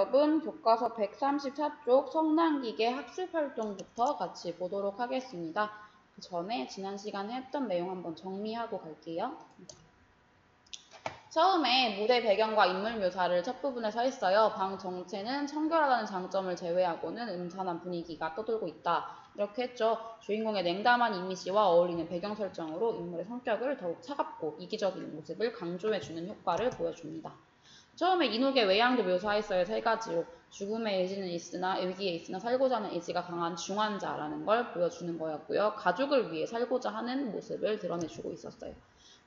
여러분, 교과서 134쪽 성난기계 학습활동부터 같이 보도록 하겠습니다. 그 전에 지난 시간에 했던 내용 한번 정리하고 갈게요. 처음에 무대 배경과 인물 묘사를 첫 부분에서 했어요. 방 정체는 청결하다는 장점을 제외하고는 음산한 분위기가 떠돌고 있다. 이렇게 했죠. 주인공의 냉담한 이미지와 어울리는 배경 설정으로 인물의 성격을 더욱 차갑고 이기적인 모습을 강조해주는 효과를 보여줍니다. 처음에 인옥의 외양도 묘사했어요. 세 가지로. 죽음의 의지는 있으나 위기에 있으나 살고자 하는 의지가 강한 중환자라는 걸 보여주는 거였고요. 가족을 위해 살고자 하는 모습을 드러내주고 있었어요.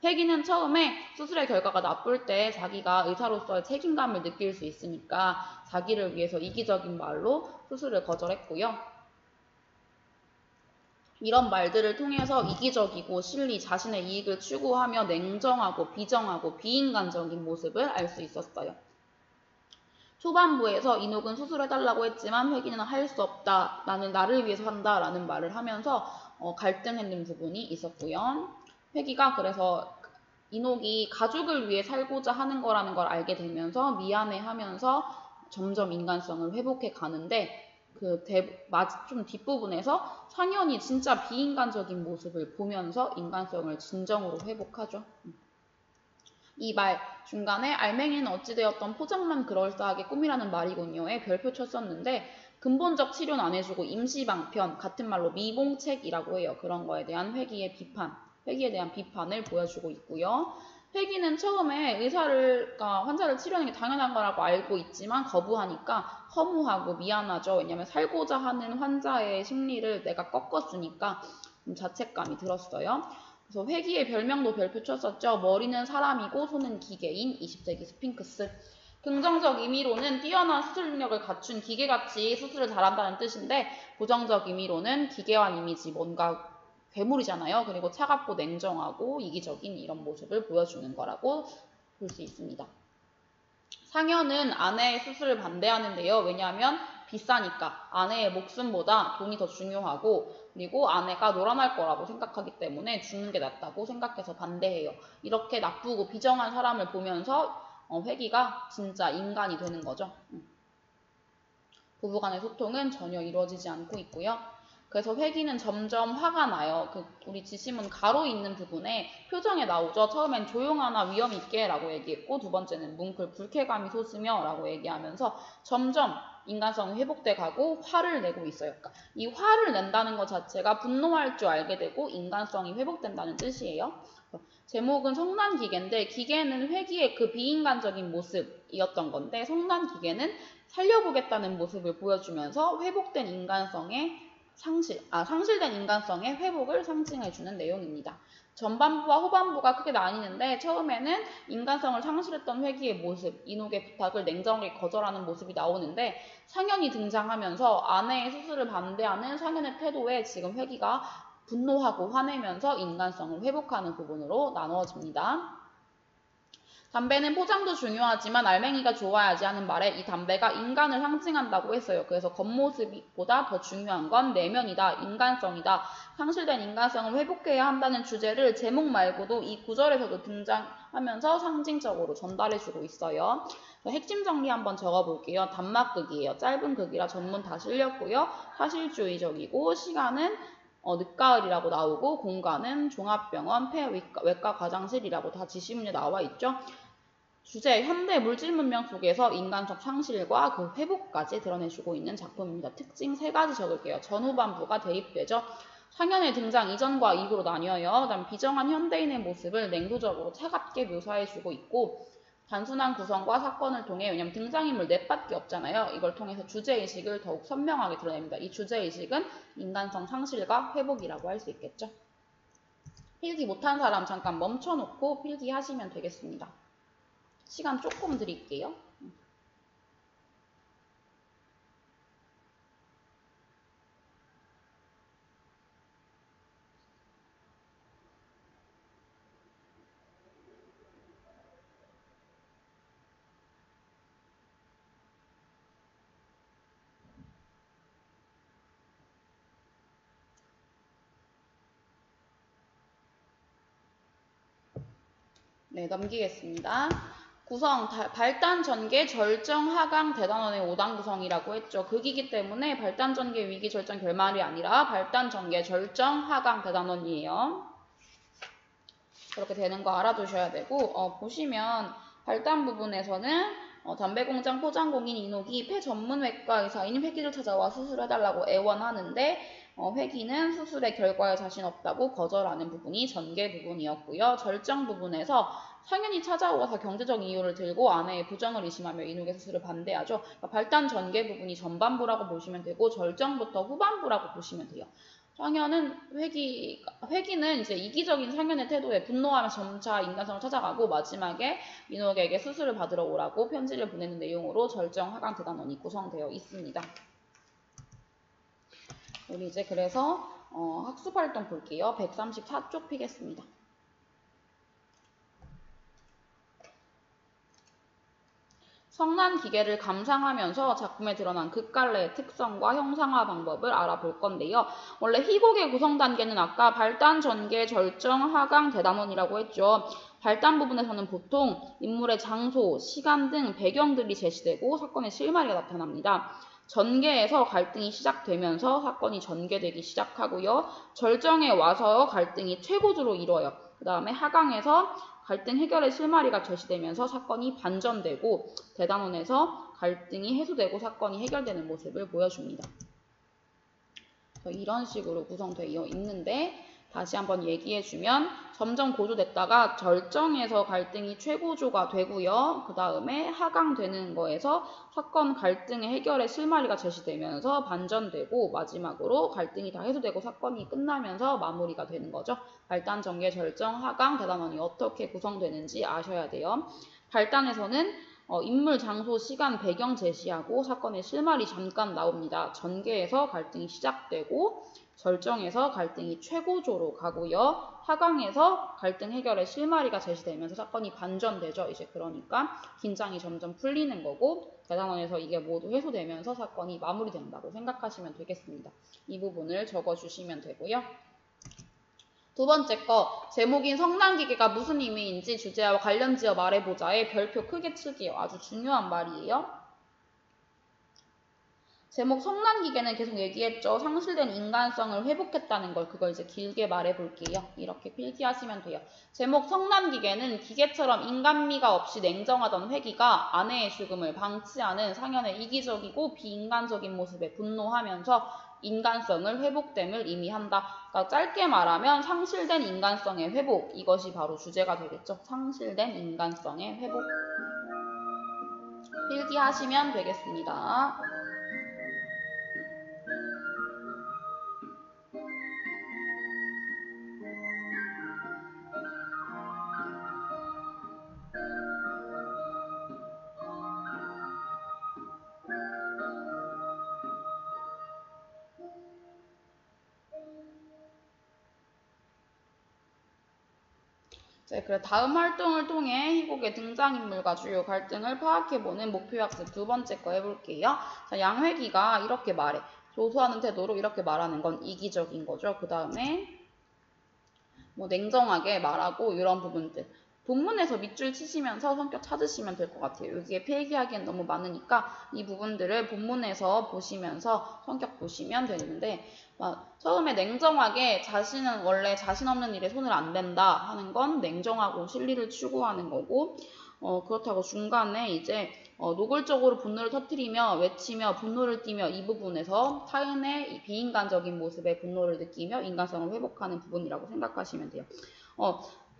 혜기는 처음에 수술의 결과가 나쁠 때 자기가 의사로서의 책임감을 느낄 수 있으니까 자기를 위해서 이기적인 말로 수술을 거절했고요. 이런 말들을 통해서 이기적이고 실리, 자신의 이익을 추구하며 냉정하고 비정하고 비인간적인 모습을 알 수 있었어요. 초반부에서 인옥은 수술해달라고 했지만 혜기는 할 수 없다. 나는 나를 위해서 한다. 라는 말을 하면서 갈등했는 부분이 있었고요. 혜기가 그래서 인옥이 가족을 위해 살고자 하는 거라는 걸 알게 되면서 미안해하면서 점점 인간성을 회복해 가는데 좀 뒷부분에서 상현이 진짜 비인간적인 모습을 보면서 인간성을 진정으로 회복하죠. 이 말 중간에 알맹이는 어찌되었던 포장만 그럴싸하게 꿈이라는 말이군요에 별표 쳤었는데 근본적 치료는 안 해주고 임시방편, 같은 말로 미봉책이라고 해요. 그런 거에 대한 혜기에 대한 비판을 보여주고 있고요. 혜기는 처음에 환자를 치료하는 게 당연한 거라고 알고 있지만 거부하니까 허무하고 미안하죠. 왜냐하면 살고자 하는 환자의 심리를 내가 꺾었으니까 좀 자책감이 들었어요. 그래서 혜기의 별명도 별표 쳤었죠. 머리는 사람이고 손은 기계인 20세기 스핑크스. 긍정적 의미로는 뛰어난 수술 능력을 갖춘 기계같이 수술을 잘한다는 뜻인데 부정적 의미로는 기계화 이미지, 뭔가 괴물이잖아요. 그리고 차갑고 냉정하고 이기적인 이런 모습을 보여주는 거라고 볼 수 있습니다. 상현은 아내의 수술을 반대하는데요. 왜냐하면 비싸니까 아내의 목숨보다 돈이 더 중요하고 그리고 아내가 놀아날 거라고 생각하기 때문에 죽는 게 낫다고 생각해서 반대해요. 이렇게 나쁘고 비정한 사람을 보면서 혜기가 진짜 인간이 되는 거죠. 부부간의 소통은 전혀 이루어지지 않고 있고요. 그래서 혜기는 점점 화가 나요. 우리 지시문 가로 있는 부분에 표정에 나오죠. 처음엔 조용하나 위험 있게 라고 얘기했고 두 번째는 뭉클 불쾌감이 솟으며 라고 얘기하면서 점점 인간성이 회복돼 가고 화를 내고 있어요. 그러니까 이 화를 낸다는 것 자체가 분노할 줄 알게 되고 인간성이 회복된다는 뜻이에요. 제목은 성난기계인데 기계는 혜기의 그 비인간적인 모습이었던 건데 성난기계는 살려보겠다는 모습을 보여주면서 회복된 인간성의 상실된 인간성의 회복을 상징해주는 내용입니다. 전반부와 후반부가 크게 나뉘는데 처음에는 인간성을 상실했던 혜기의 모습, 인옥의 부탁을 냉정하게 거절하는 모습이 나오는데 상현이 등장하면서 아내의 수술을 반대하는 상현의 태도에 지금 혜기가 분노하고 화내면서 인간성을 회복하는 부분으로 나누어집니다. 담배는 포장도 중요하지만 알맹이가 좋아야지 하는 말에 이 담배가 인간을 상징한다고 했어요. 그래서 겉모습보다 더 중요한 건 내면이다, 인간성이다. 상실된 인간성을 회복해야 한다는 주제를 제목 말고도 이 구절에서도 등장하면서 상징적으로 전달해주고 있어요. 핵심 정리 한번 적어볼게요. 단막극이에요. 짧은 극이라 전문 다 실렸고요. 사실주의적이고 시간은 늦가을이라고 나오고 공간은 종합병원, 폐외과 과장실이라고 다 지시문에 나와 있죠. 주제, 현대 물질 문명 속에서 인간적 상실과 그 회복까지 드러내주고 있는 작품입니다. 특징 3가지 적을게요. 전후반부가 대입되죠. 상현의 등장 이전과 이후로 나뉘어요. 그다음 비정한 현대인의 모습을 냉소적으로 차갑게 묘사해주고 있고 단순한 구성과 사건을 통해, 왜냐하면 등장인물 넷밖에 없잖아요. 이걸 통해서 주제의식을 더욱 선명하게 드러냅니다. 이 주제의식은 인간성 상실과 회복이라고 할 수 있겠죠. 필기 못한 사람 잠깐 멈춰놓고 필기하시면 되겠습니다. 시간 조금 드릴게요. 네, 넘기겠습니다. 구성, 발단, 전개, 절정, 하강, 대단원의 5단 구성이라고 했죠. 극이기 때문에 발단, 전개, 위기, 절정, 결말이 아니라 발단, 전개, 절정, 하강, 대단원이에요. 그렇게 되는 거 알아두셔야 되고, 보시면 발단 부분에서는 담배공장 포장공인 이녹이 폐 전문외과 의사인 회기를 찾아와 수술해달라고 애원하는데 회기는 수술의 결과에 자신 없다고 거절하는 부분이 전개 부분이었고요. 절정 부분에서 상현이 찾아와서 경제적 이유를 들고 아내의 부정을 의심하며 이녹의 수술을 반대하죠. 그러니까 발단 전개 부분이 전반부라고 보시면 되고 절정부터 후반부라고 보시면 돼요. 상현은 회기는 이제 이기적인 상현의 태도에 분노하며 점차 인간성을 찾아가고 마지막에 이녹에게 수술을 받으러 오라고 편지를 보내는 내용으로 절정, 하강, 대단원이 구성되어 있습니다. 우리 이제 그래서 학습활동 볼게요. 134쪽 피겠습니다. 성난 기계를 감상하면서 작품에 드러난 극갈래의 특성과 형상화 방법을 알아볼 건데요. 원래 희곡의 구성 단계는 아까 발단, 전개, 절정, 하강, 대단원이라고 했죠. 발단 부분에서는 보통 인물의 장소, 시간 등 배경들이 제시되고 사건의 실마리가 나타납니다. 전개에서 갈등이 시작되면서 사건이 전개되기 시작하고요. 절정에 와서 갈등이 최고조로 이뤄요. 그 다음에 하강에서 갈등 해결의 실마리가 제시되면서 사건이 반전되고 대단원에서 갈등이 해소되고 사건이 해결되는 모습을 보여줍니다. 이런 식으로 구성되어 있는데 다시 한번 얘기해주면 점점 고조됐다가 절정에서 갈등이 최고조가 되고요. 그 다음에 하강되는 거에서 사건 갈등의 해결의 실마리가 제시되면서 반전되고 마지막으로 갈등이 다 해소되고 사건이 끝나면서 마무리가 되는 거죠. 발단, 전개, 절정, 하강, 대단원이 어떻게 구성되는지 아셔야 돼요. 발단에서는 인물, 장소, 시간, 배경 제시하고 사건의 실마리 잠깐 나옵니다. 전개에서 갈등이 시작되고 절정에서 갈등이 최고조로 가고요. 하강에서 갈등 해결의 실마리가 제시되면서 사건이 반전되죠. 이제 그러니까 긴장이 점점 풀리는 거고 대단원에서 이게 모두 해소되면서 사건이 마무리된다고 생각하시면 되겠습니다. 이 부분을 적어주시면 되고요. 두 번째 거, 제목인 성난기계가 무슨 의미인지 주제와 관련지어 말해보자에 별표 크게 칠게요. 아주 중요한 말이에요. 제목 성난기계는 계속 얘기했죠. 상실된 인간성을 회복했다는 걸 그걸 이제 길게 말해볼게요. 이렇게 필기하시면 돼요. 제목 성난기계는 기계처럼 인간미가 없이 냉정하던 회기가 아내의 죽음을 방치하는 상현의 이기적이고 비인간적인 모습에 분노하면서 인간성을 회복됨을 의미한다. 그러니까 짧게 말하면 상실된 인간성의 회복, 이것이 바로 주제가 되겠죠. 상실된 인간성의 회복. 필기하시면 되겠습니다. 그래 다음 활동을 통해 희곡의 등장인물과 주요 갈등을 파악해보는 목표학습 두 번째 거 해볼게요. 자, 양회기가 이렇게 말해. 조소하는 태도로 이렇게 말하는 건 이기적인 거죠. 그 다음에 뭐 냉정하게 말하고 이런 부분들. 본문에서 밑줄 치시면서 성격 찾으시면 될 것 같아요. 여기에 필기하기엔 너무 많으니까 이 부분들을 본문에서 보시면서 성격 보시면 되는데 처음에 냉정하게 자신은 원래 자신 없는 일에 손을 안 댄다 하는 건 냉정하고 실리를 추구하는 거고 그렇다고 중간에 이제 노골적으로 분노를 터뜨리며 외치며 분노를 띠며 이 부분에서 타인의 비인간적인 모습에 분노를 느끼며 인간성을 회복하는 부분이라고 생각하시면 돼요.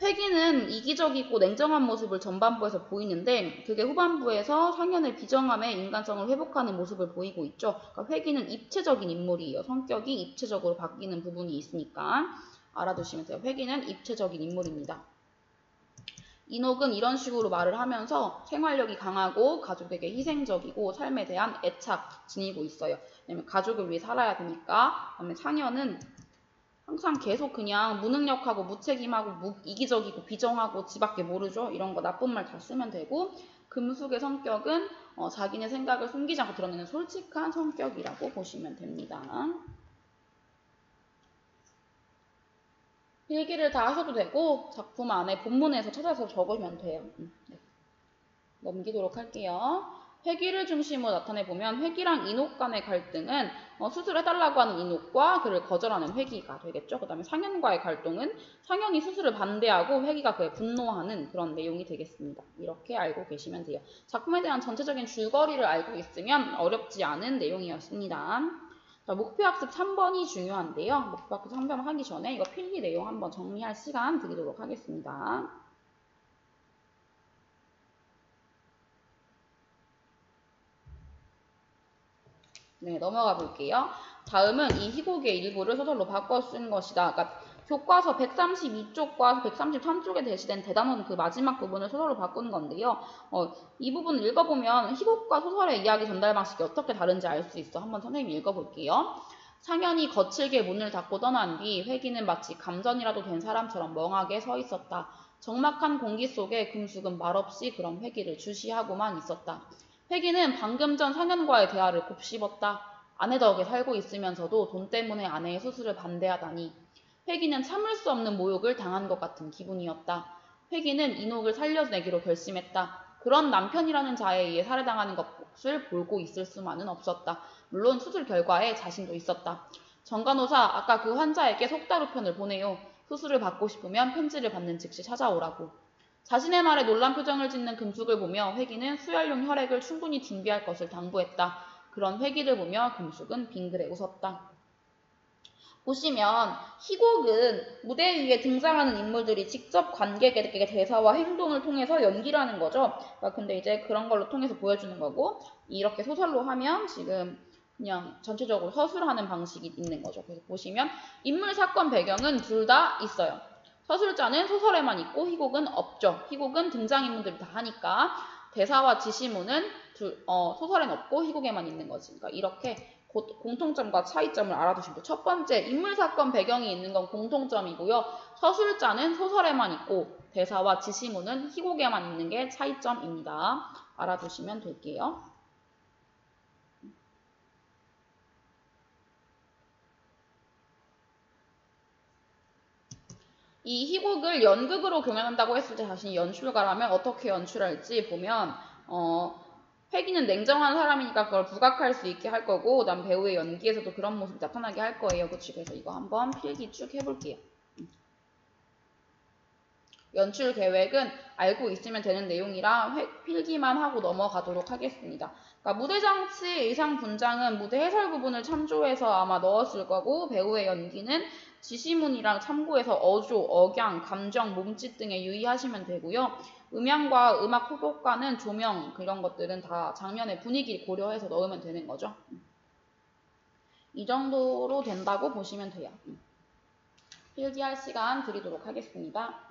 회기는 이기적이고 냉정한 모습을 전반부에서 보이는데 그게 후반부에서 상현의 비정함에 인간성을 회복하는 모습을 보이고 있죠. 그러니까 회기는 입체적인 인물이에요. 성격이 입체적으로 바뀌는 부분이 있으니까 알아두시면 돼요. 회기는 입체적인 인물입니다. 이녹은 이런 식으로 말을 하면서 생활력이 강하고 가족에게 희생적이고 삶에 대한 애착 지니고 있어요. 왜냐면 가족을 위해 살아야 되니까. 그다음에 상현은 항상 계속 그냥 무능력하고 무책임하고 이기적이고 비정하고 지밖에 모르죠. 이런 거 나쁜 말 다 쓰면 되고 금숙의 성격은 자기네 생각을 숨기지 않고 드러내는 솔직한 성격이라고 보시면 됩니다. 필기를 다 하셔도 되고 작품 안에 본문에서 찾아서 적으면 돼요. 네. 넘기도록 할게요. 회기를 중심으로 나타내보면 회기랑 인옥 간의 갈등은 수술해달라고 하는 인옥과 그를 거절하는 회기가 되겠죠. 그 다음에 상현과의 갈등은 상현이 수술을 반대하고 회기가 그에 분노하는 그런 내용이 되겠습니다. 이렇게 알고 계시면 돼요. 작품에 대한 전체적인 줄거리를 알고 있으면 어렵지 않은 내용이었습니다. 자, 목표학습 3번이 중요한데요. 목표학습 3번 하기 전에 이거 필기 내용 한번 정리할 시간 드리도록 하겠습니다. 네, 넘어가 볼게요. 다음은 이 희곡의 일부를 소설로 바꿔 쓴 것이다. 그러니까 교과서 132쪽과 133쪽에 제시된 대단원 그 마지막 부분을 소설로 바꾸는 건데요. 이 부분을 읽어보면 희곡과 소설의 이야기 전달 방식이 어떻게 다른지 알 수 있어. 한번 선생님이 읽어볼게요. 상현이 거칠게 문을 닫고 떠난 뒤 회기는 마치 감전이라도 된 사람처럼 멍하게 서 있었다. 적막한 공기 속에 금숙은 말없이 그런 회기를 주시하고만 있었다. 회기는 방금 전 상현과의 대화를 곱씹었다. 아내 덕에 살고 있으면서도 돈 때문에 아내의 수술을 반대하다니. 회기는 참을 수 없는 모욕을 당한 것 같은 기분이었다. 회기는 인옥을 살려내기로 결심했다. 그런 남편이라는 자에 의해 살해당하는 것을 보고 있을 수만은 없었다. 물론 수술 결과에 자신도 있었다. 정간호사, 아까 그 환자에게 속다루편을 보내요. 수술을 받고 싶으면 편지를 받는 즉시 찾아오라고. 자신의 말에 놀란 표정을 짓는 금숙을 보며 회기는 수혈용 혈액을 충분히 준비할 것을 당부했다. 그런 회기를 보며 금숙은 빙그레 웃었다. 보시면 희곡은 무대 위에 등장하는 인물들이 직접 관객에게 대사와 행동을 통해서 연기를 하는 거죠. 근데 이제 그런 걸로 통해서 보여주는 거고, 이렇게 소설로 하면 지금 그냥 전체적으로 서술하는 방식이 있는 거죠. 그래서 보시면 인물 사건 배경은 둘 다 있어요. 서술자는 소설에만 있고 희곡은 없죠. 희곡은 등장인물들이 다 하니까 대사와 지시문은 소설엔 없고 희곡에만 있는 거지. 그러니까 이렇게 공통점과 차이점을 알아두시면 돼요. 첫 번째, 인물 사건 배경이 있는 건 공통점이고요. 서술자는 소설에만 있고 대사와 지시문은 희곡에만 있는 게 차이점입니다. 알아두시면 될게요. 이 희곡을 연극으로 경연한다고 했을 때 자신이 연출가라면 어떻게 연출할지 보면 회기는 냉정한 사람이니까 그걸 부각할 수 있게 할 거고 그다음 배우의 연기에서도 그런 모습이 나타나게 할 거예요. 그치? 그래서 이거 한번 필기 쭉 해볼게요. 연출 계획은 알고 있으면 되는 내용이라 필기만 하고 넘어가도록 하겠습니다. 그러니까 무대 장치, 의상 분장은 무대 해설 부분을 참조해서 아마 넣었을 거고 배우의 연기는 지시문이랑 참고해서 어조, 억양, 감정, 몸짓 등에 유의하시면 되고요. 음향과 음악 효과는 조명 그런 것들은 다 장면의 분위기를 고려해서 넣으면 되는 거죠. 이 정도로 된다고 보시면 돼요. 필기할 시간 드리도록 하겠습니다.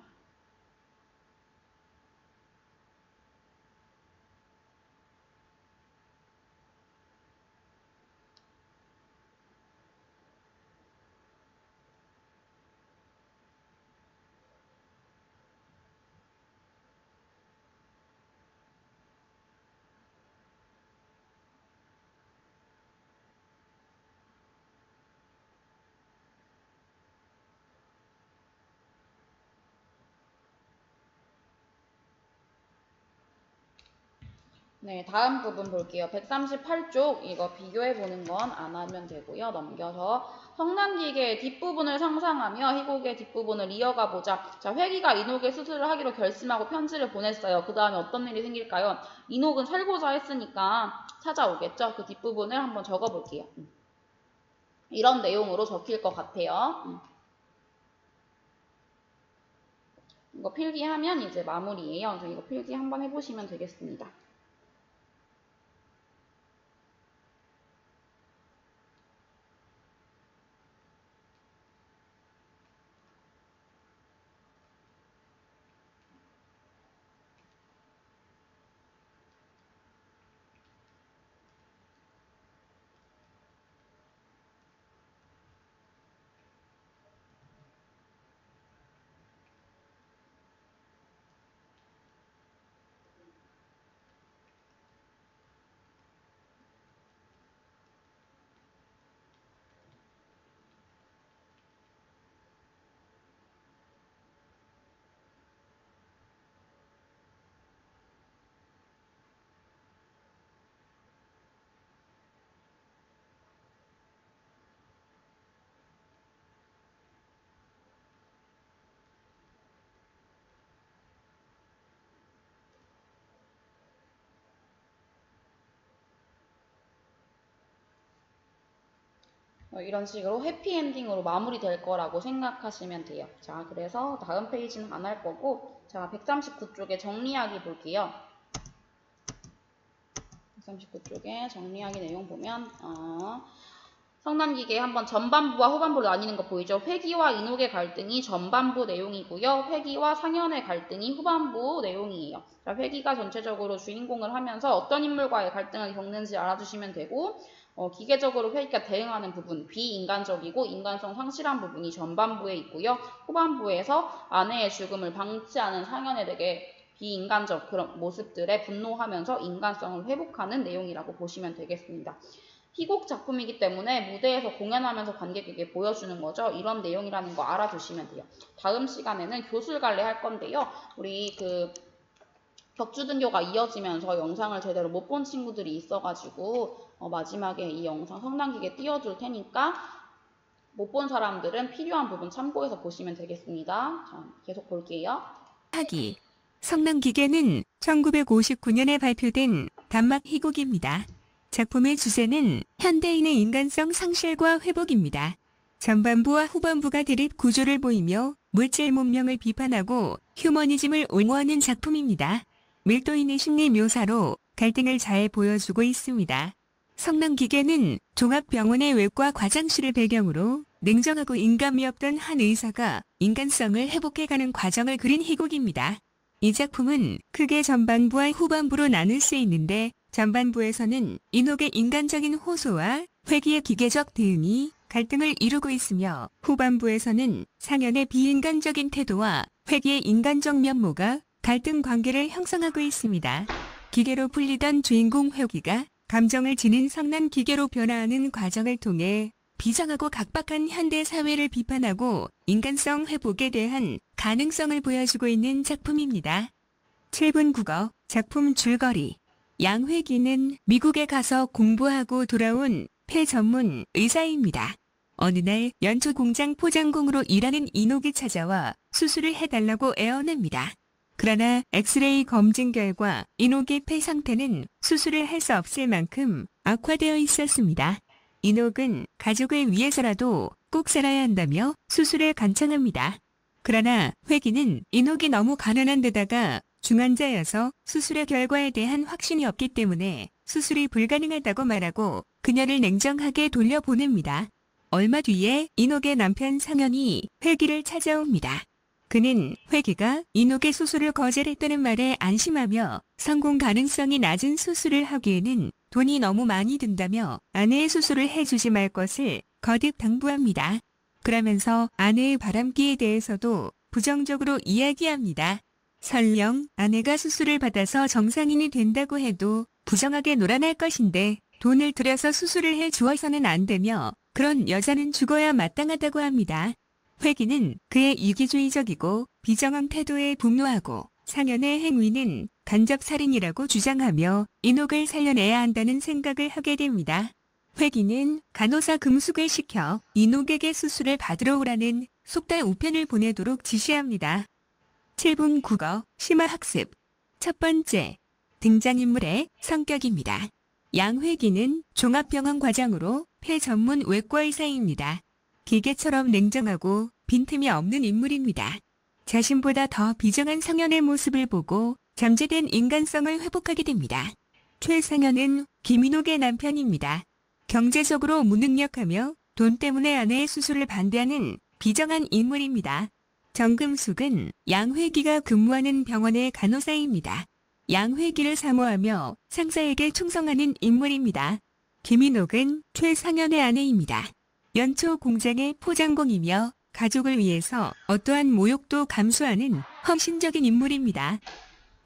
네, 다음 부분 볼게요. 138쪽 이거 비교해보는 건 안 하면 되고요. 넘겨서 성난기계의 뒷부분을 상상하며 희곡의 뒷부분을 이어가 보자. 자, 회기가 인옥의 수술을 하기로 결심하고 편지를 보냈어요. 그 다음에 어떤 일이 생길까요? 인옥은 살고자 했으니까 찾아오겠죠. 그 뒷부분을 한번 적어볼게요. 이런 내용으로 적힐 것 같아요. 이거 필기하면 이제 마무리예요. 그래서 이거 필기 한번 해보시면 되겠습니다. 이런 식으로 해피엔딩으로 마무리될 거라고 생각하시면 돼요. 자, 그래서 다음 페이지는 안 할 거고, 자, 139쪽에 정리하기 볼게요. 139쪽에 정리하기 내용 보면, 성난기계 한번 전반부와 후반부로 나뉘는 거 보이죠? 회기와 인옥의 갈등이 전반부 내용이고요. 회기와 상현의 갈등이 후반부 내용이에요. 자, 회기가 전체적으로 주인공을 하면서 어떤 인물과의 갈등을 겪는지 알아주시면 되고, 기계적으로 회기가 대응하는 부분, 비인간적이고 인간성 상실한 부분이 전반부에 있고요. 후반부에서 아내의 죽음을 방치하는 상현에 되게 비인간적 그런 모습들에 분노하면서 인간성을 회복하는 내용이라고 보시면 되겠습니다. 희곡 작품이기 때문에 무대에서 공연하면서 관객에게 보여주는 거죠. 이런 내용이라는 거 알아두시면 돼요. 다음 시간에는 교술갈래 할 건데요. 우리 격주등교가 이어지면서 영상을 제대로 못 본 친구들이 있어가지고 마지막에 이 영상 성난기계 띄워줄 테니까 못 본 사람들은 필요한 부분 참고해서 보시면 되겠습니다. 자, 계속 볼게요. 하기. 성난기계는 1959년에 발표된 단막 희곡입니다. 작품의 주제는 현대인의 인간성 상실과 회복입니다. 전반부와 후반부가 대립 구조를 보이며 물질 문명을 비판하고 휴머니즘을 옹호하는 작품입니다. 밀도 있는 심리 묘사로 갈등을 잘 보여주고 있습니다. 성난기계는 종합병원의 외과 과장실을 배경으로 냉정하고 인감이 없던 한 의사가 인간성을 회복해가는 과정을 그린 희곡입니다. 이 작품은 크게 전반부와 후반부로 나눌 수 있는데 전반부에서는 인옥의 인간적인 호소와 회기의 기계적 대응이 갈등을 이루고 있으며 후반부에서는 상현의 비인간적인 태도와 회기의 인간적 면모가 갈등 관계를 형성하고 있습니다. 기계로 풀리던 주인공 회기가 감정을 지닌 성난 기계로 변화하는 과정을 통해 비장하고 각박한 현대 사회를 비판하고 인간성 회복에 대한 가능성을 보여주고 있는 작품입니다. 7분 국어 작품 줄거리. 양회기는 미국에 가서 공부하고 돌아온 폐 전문 의사입니다. 어느 날 연초 공장 포장공으로 일하는 인옥이 찾아와 수술을 해달라고 애원합니다. 그러나 엑스레이 검진 결과 인옥의 폐 상태는 수술을 할 수 없을 만큼 악화되어 있었습니다. 인옥은 가족을 위해서라도 꼭 살아야 한다며 수술을 간청합니다. 그러나 회기는 인옥이 너무 가난한 데다가 중환자여서 수술의 결과에 대한 확신이 없기 때문에 수술이 불가능하다고 말하고 그녀를 냉정하게 돌려보냅니다. 얼마 뒤에 인옥의 남편 상현이 회기를 찾아옵니다. 그는 회기가 인옥의 수술을 거절했다는 말에 안심하며 성공 가능성이 낮은 수술을 하기에는 돈이 너무 많이 든다며 아내의 수술을 해주지 말 것을 거듭 당부합니다. 그러면서 아내의 바람기에 대해서도 부정적으로 이야기합니다. 설령 아내가 수술을 받아서 정상인이 된다고 해도 부정하게 놀아날 것인데 돈을 들여서 수술을 해 주어서는 안 되며 그런 여자는 죽어야 마땅하다고 합니다. 회기는 그의 이기주의적이고 비정한 태도에 분노하고 상현의 행위는 간접살인이라고 주장하며 인옥을 살려내야 한다는 생각을 하게 됩니다. 회기는 간호사 금숙을 시켜 인옥에게 수술을 받으러 오라는 속달 우편을 보내도록 지시합니다. 7분 국어 심화학습. 첫 번째, 등장인물의 성격입니다. 양회기는 종합병원 과장으로 폐 전문 외과의사입니다. 기계처럼 냉정하고 빈틈이 없는 인물입니다. 자신보다 더 비정한 상현의 모습을 보고 잠재된 인간성을 회복하게 됩니다. 최상현은 김인옥의 남편입니다. 경제적으로 무능력하며 돈 때문에 아내의 수술을 반대하는 비정한 인물입니다. 정금숙은 양회기가 근무하는 병원의 간호사입니다. 양회기를 사모하며 상사에게 충성하는 인물입니다. 김인옥은 최상현의 아내입니다. 연초 공장의 포장공이며 가족을 위해서 어떠한 모욕도 감수하는 헌신적인 인물입니다.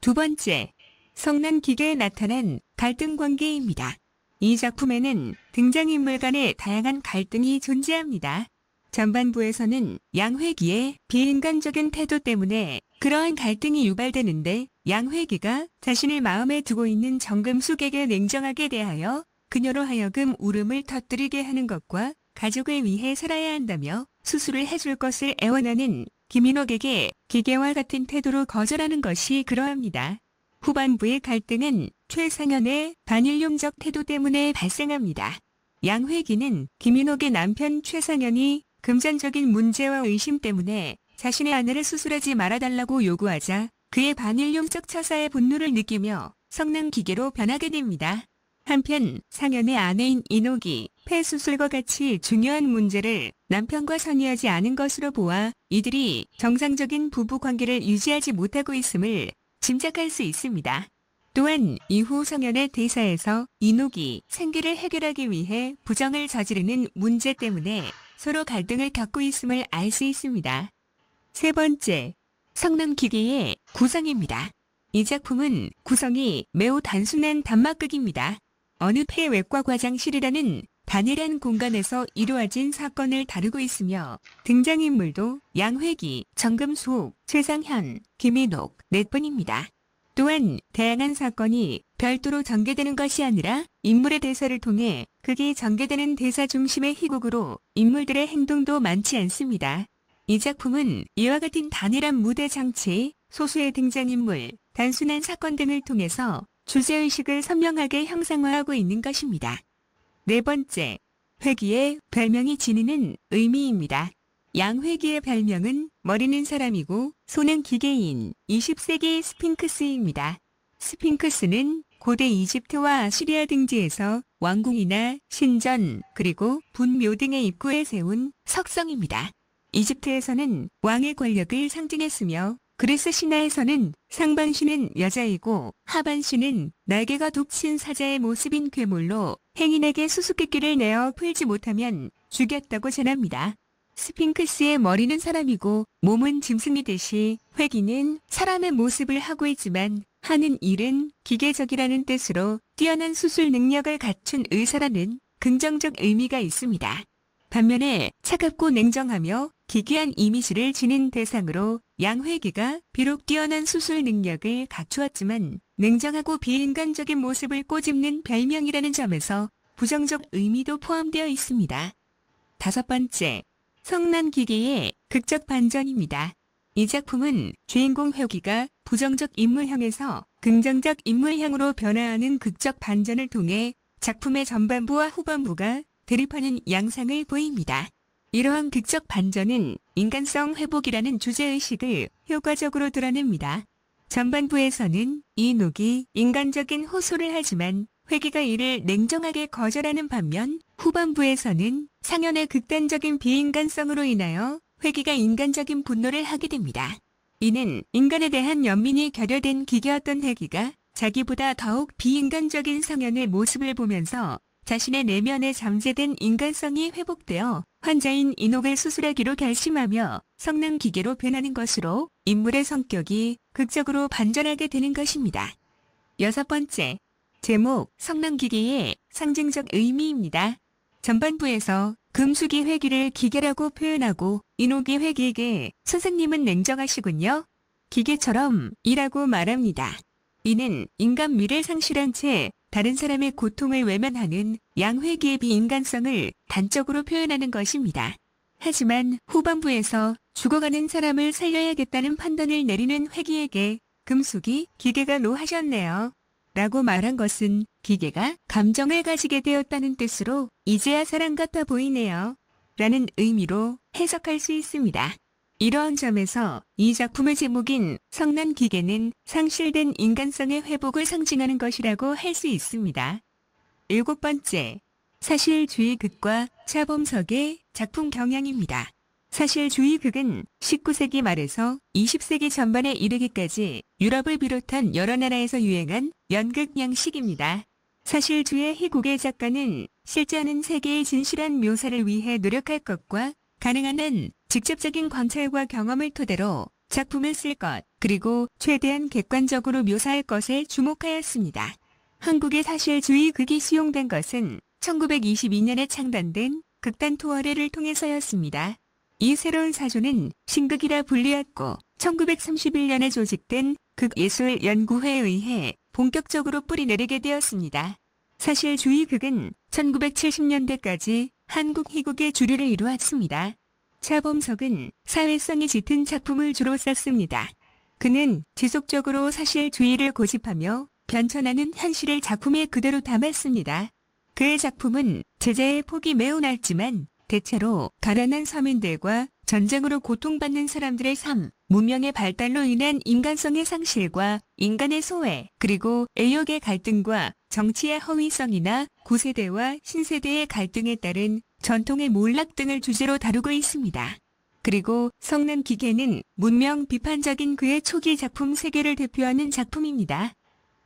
두 번째, 성난기계에 나타난 갈등 관계입니다. 이 작품에는 등장인물 간의 다양한 갈등이 존재합니다. 전반부에서는 양회기의 비인간적인 태도 때문에 그러한 갈등이 유발되는데 양회기가 자신을 마음에 두고 있는 정금숙에게 냉정하게 대하여 그녀로 하여금 울음을 터뜨리게 하는 것과 가족을 위해 살아야 한다며 수술을 해줄 것을 애원하는 김인옥에게 기계와 같은 태도로 거절하는 것이 그러합니다. 후반부의 갈등은 최상현의 반인륜적 태도 때문에 발생합니다. 양회기는 김인옥의 남편 최상현이 금전적인 문제와 의심 때문에 자신의 아내를 수술하지 말아달라고 요구하자 그의 반일용적 처사에 분노를 느끼며 성난기계로 변하게 됩니다. 한편 상현의 아내인 인옥이 폐수술과 같이 중요한 문제를 남편과 상의하지 않은 것으로 보아 이들이 정상적인 부부 관계를 유지하지 못하고 있음을 짐작할 수 있습니다. 또한 이후 상현의 대사에서 인옥이 생계를 해결하기 위해 부정을 저지르는 문제 때문에 서로 갈등을 겪고 있음을 알 수 있습니다. 세 번째, 성난기계의 구성입니다. 이 작품은 구성이 매우 단순한 단막극입니다. 어느 폐외과 과장실이라는 단일한 공간에서 이루어진 사건을 다루고 있으며 등장인물도 양회기, 정금숙, 최상현, 김인옥 넷뿐입니다. 또한 다양한 사건이 별도로 전개되는 것이 아니라 인물의 대사를 통해 극이 전개되는 대사 중심의 희곡으로 인물들의 행동도 많지 않습니다. 이 작품은 이와 같은 단일한 무대 장치, 소수의 등장인물, 단순한 사건 등을 통해서 주제의식을 선명하게 형상화하고 있는 것입니다. 네 번째, 회기의 별명이 지니는 의미입니다. 양회기의 별명은 머리는 사람이고 손은 기계인 20세기 스핑크스입니다. 스핑크스는 고대 이집트와 아시리아 등지에서 왕궁이나 신전 그리고 분묘 등의 입구에 세운 석성입니다. 이집트에서는 왕의 권력을 상징했으며 그리스 신화에서는 상반신은 여자이고 하반신은 날개가 돋친 사자의 모습인 괴물로 행인에게 수수께끼를 내어 풀지 못하면 죽였다고 전합니다. 스핑크스의 머리는 사람이고 몸은 짐승이듯이 회기는 사람의 모습을 하고 있지만 하는 일은 기계적이라는 뜻으로 뛰어난 수술 능력을 갖춘 의사라는 긍정적 의미가 있습니다. 반면에 차갑고 냉정하며 기괴한 이미지를 지닌 대상으로 양회기가 비록 뛰어난 수술 능력을 갖추었지만 냉정하고 비인간적인 모습을 꼬집는 별명이라는 점에서 부정적 의미도 포함되어 있습니다. 다섯 번째, 성난기계의 극적 반전입니다. 이 작품은 주인공 회기가 부정적 인물형에서 긍정적 인물형으로 변화하는 극적 반전을 통해 작품의 전반부와 후반부가 대립하는 양상을 보입니다. 이러한 극적 반전은 인간성 회복이라는 주제의식을 효과적으로 드러냅니다. 전반부에서는 인옥이 인간적인 호소를 하지만 회기가 이를 냉정하게 거절하는 반면 후반부에서는 상현의 극단적인 비인간성으로 인하여 회기가 인간적인 분노를 하게 됩니다. 이는 인간에 대한 연민이 결여된 기계였던 회기가 자기보다 더욱 비인간적인 상현의 모습을 보면서 자신의 내면에 잠재된 인간성이 회복되어 환자인 인옥을 수술하기로 결심하며 성난기계로 변하는 것으로 인물의 성격이 극적으로 반전하게 되는 것입니다. 여섯 번째, 제목 성난기계의 상징적 의미입니다. 전반부에서 금숙이 회기를 기계라고 표현하고 인옥이 회기에게 선생님은 냉정하시군요. 기계처럼 이라고 말합니다. 이는 인간 미를 상실한 채 다른 사람의 고통을 외면하는 양회기의 비인간성을 단적으로 표현하는 것입니다. 하지만 후반부에서 죽어가는 사람을 살려야겠다는 판단을 내리는 회기에게 금숙이 기계가 노하셨네요. 라고 말한 것은 기계가 감정을 가지게 되었다는 뜻으로 이제야 사람 같아 보이네요. 라는 의미로 해석할 수 있습니다. 이러한 점에서 이 작품의 제목인 성난기계는 상실된 인간성의 회복을 상징하는 것이라고 할 수 있습니다. 일곱 번째, 사실주의 극과 차범석의 작품 경향입니다. 사실주의 극은 19세기 말에서 20세기 전반에 이르기까지 유럽을 비롯한 여러 나라에서 유행한 연극 양식입니다. 사실주의 희곡의 작가는 실제 하는 세계의 진실한 묘사를 위해 노력할 것과 가능한 한 직접적인 관찰과 경험을 토대로 작품을 쓸 것, 그리고 최대한 객관적으로 묘사할 것에 주목하였습니다. 한국의 사실주의 극이 수용된 것은 1922년에 창단된 극단 토어레를 통해서였습니다. 이 새로운 사조는 신극이라 불리었고 1931년에 조직된 극예술연구회에 의해 본격적으로 뿌리내리게 되었습니다. 사실주의 극은 1970년대까지 한국 희곡의 주류를 이루었습니다. 차범석은 사회성이 짙은 작품을 주로 썼습니다. 그는 지속적으로 사실주의를 고집하며 변천하는 현실을 작품에 그대로 담았습니다. 그의 작품은 제재의 폭이 매우 넓지만 대체로 가난한 서민들과 전쟁으로 고통받는 사람들의 삶, 문명의 발달로 인한 인간성의 상실과 인간의 소외, 그리고 애욕의 갈등과 정치의 허위성이나 구세대와 신세대의 갈등에 따른 전통의 몰락 등을 주제로 다루고 있습니다. 그리고 성난 기계는 문명 비판적인 그의 초기 작품 세계를 대표하는 작품입니다.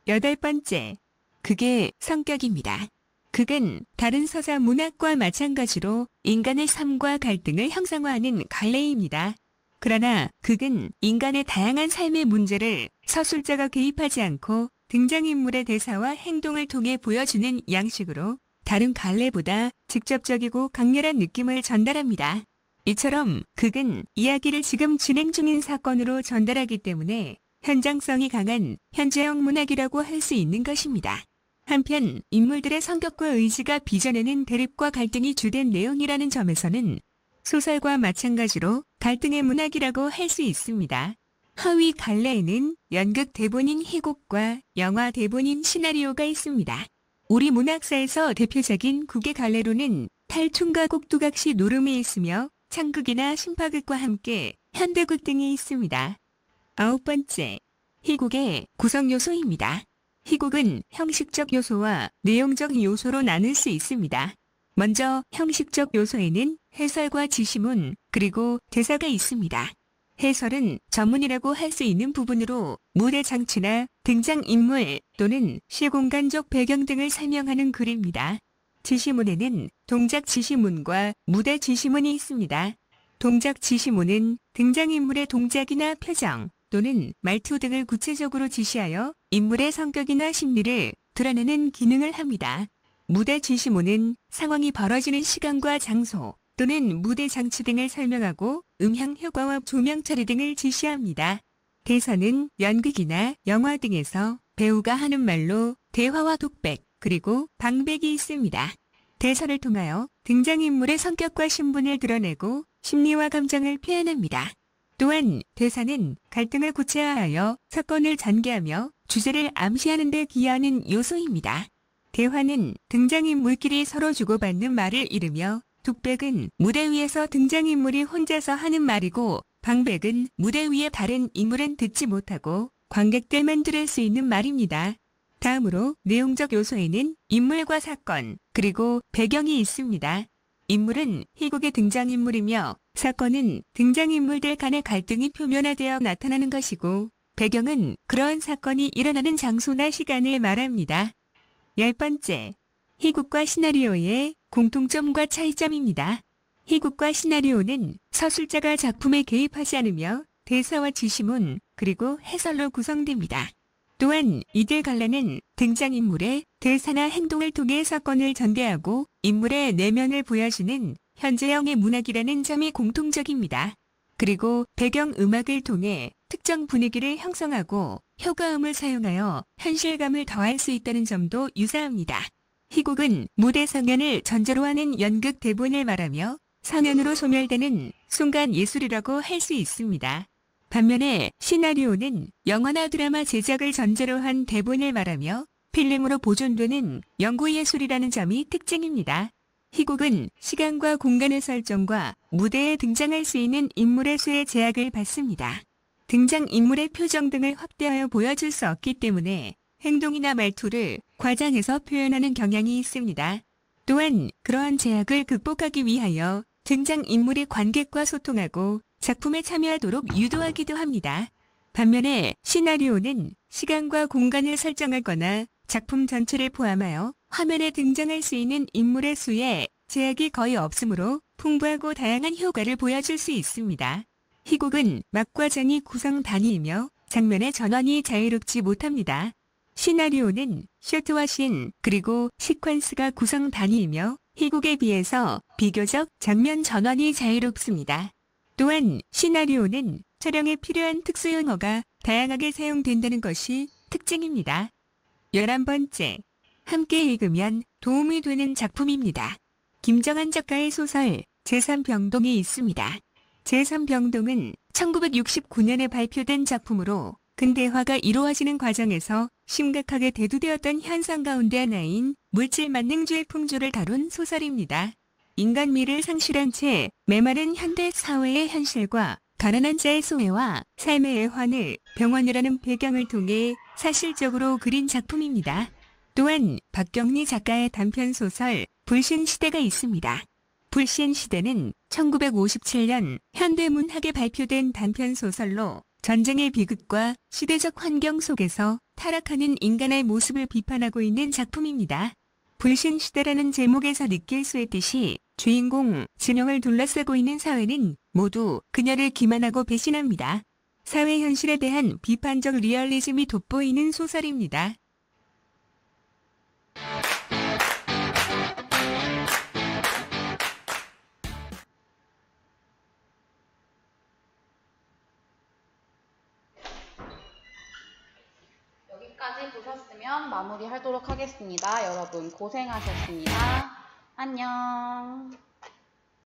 8번째, 극의 성격입니다. 극은 다른 서사 문학과 마찬가지로 인간의 삶과 갈등을 형상화하는 갈래입니다. 그러나 극은 인간의 다양한 삶의 문제를 서술자가 개입하지 않고 등장인물의 대사와 행동을 통해 보여주는 양식으로 다른 갈래보다 직접적이고 강렬한 느낌을 전달합니다. 이처럼 극은 이야기를 지금 진행 중인 사건으로 전달하기 때문에 현장성이 강한 현재형 문학이라고 할 수 있는 것입니다. 한편 인물들의 성격과 의지가 빚어내는 대립과 갈등이 주된 내용이라는 점에서는 소설과 마찬가지로 갈등의 문학이라고 할 수 있습니다. 하위 갈래에는 연극 대본인 희곡과 영화 대본인 시나리오가 있습니다. 우리 문학사에서 대표적인 국의 갈래로는 탈춤과 꼭두각시 노름이 있으며 창극이나 신파극과 함께 현대극 등이 있습니다. 9번째, 희곡의 구성 요소입니다. 희곡은 형식적 요소와 내용적 요소로 나눌 수 있습니다. 먼저 형식적 요소에는 해설과 지시문, 그리고 대사가 있습니다. 해설은 전문이라고 할 수 있는 부분으로 무대 장치나 등장인물 또는 시공간적 배경 등을 설명하는 글입니다. 지시문에는 동작 지시문과 무대 지시문이 있습니다. 동작 지시문은 등장인물의 동작이나 표정 또는 말투 등을 구체적으로 지시하여 인물의 성격이나 심리를 드러내는 기능을 합니다. 무대 지시문은 상황이 벌어지는 시간과 장소 또는 무대 장치 등을 설명하고 음향 효과와 조명 처리 등을 지시합니다. 대사는 연극이나 영화 등에서 배우가 하는 말로 대화와 독백, 그리고 방백이 있습니다. 대사를 통하여 등장인물의 성격과 신분을 드러내고 심리와 감정을 표현합니다. 또한 대사는 갈등을 구체화하여 사건을 전개하며 주제를 암시하는 데 기여하는 요소입니다. 대화는 등장인물끼리 서로 주고받는 말을 이르며 독백은 무대 위에서 등장인물이 혼자서 하는 말이고 방백은 무대 위에 다른 인물은 듣지 못하고 관객들만 들을 수 있는 말입니다. 다음으로 내용적 요소에는 인물과 사건, 그리고 배경이 있습니다. 인물은 희곡의 등장인물이며 사건은 등장인물들 간의 갈등이 표면화되어 나타나는 것이고 배경은 그러한 사건이 일어나는 장소나 시간을 말합니다. 10번째, 희곡과 시나리오의 공통점과 차이점입니다. 희곡과 시나리오는 서술자가 작품에 개입하지 않으며 대사와 지시문, 그리고 해설로 구성됩니다. 또한 이들 갈래는 등장인물의 대사나 행동을 통해 사건을 전개하고 인물의 내면을 보여주는 현재형의 문학이라는 점이 공통적입니다. 그리고 배경 음악을 통해 특정 분위기를 형성하고 효과음을 사용하여 현실감을 더할 수 있다는 점도 유사합니다. 희곡은 무대 성연을 전제로 하는 연극 대본을 말하며 성연으로 소멸되는 순간 예술이라고 할 수 있습니다. 반면에 시나리오는 영화나 드라마 제작을 전제로 한 대본을 말하며 필름으로 보존되는 연구예술이라는 점이 특징입니다. 희곡은 시간과 공간의 설정과 무대에 등장할 수 있는 인물의 수의 제약을 받습니다. 등장인물의 표정 등을 확대하여 보여줄 수 없기 때문에 행동이나 말투를 과장해서 표현하는 경향이 있습니다. 또한 그러한 제약을 극복하기 위하여 등장인물이 관객과 소통하고 작품에 참여하도록 유도하기도 합니다. 반면에 시나리오는 시간과 공간을 설정하거나 작품 전체를 포함하여 화면에 등장할 수 있는 인물의 수에 제약이 거의 없으므로 풍부하고 다양한 효과를 보여줄 수 있습니다. 희곡은 막과 장이 구성 단위이며 장면의 전환이 자유롭지 못합니다. 시나리오는 쇼트와 씬, 그리고 시퀀스가 구성 단위이며 희곡에 비해서 비교적 장면 전환이 자유롭습니다. 또한 시나리오는 촬영에 필요한 특수 용어가 다양하게 사용된다는 것이 특징입니다. 11번째, 함께 읽으면 도움이 되는 작품입니다. 김정한 작가의 소설 제3병동이 있습니다. 제3병동은 1969년에 발표된 작품으로 근대화가 이루어지는 과정에서 심각하게 대두되었던 현상 가운데 하나인 물질 만능주의 풍조를 다룬 소설입니다. 인간미를 상실한 채 메마른 현대 사회의 현실과 가난한 자의 소외와 삶의 애환을 병원이라는 배경을 통해 사실적으로 그린 작품입니다. 또한 박경리 작가의 단편소설 불신시대가 있습니다. 불신시대는 1957년 현대문학에 발표된 단편소설로 전쟁의 비극과 시대적 환경 속에서 타락하는 인간의 모습을 비판하고 있는 작품입니다. 불신시대라는 제목에서 느낄 수 있듯이 주인공 진영을 둘러싸고 있는 사회는 모두 그녀를 기만하고 배신합니다. 사회 현실에 대한 비판적 리얼리즘이 돋보이는 소설입니다. 여기까지 보셨으면 마무리하도록 하겠습니다. 여러분 고생하셨습니다. 안녕.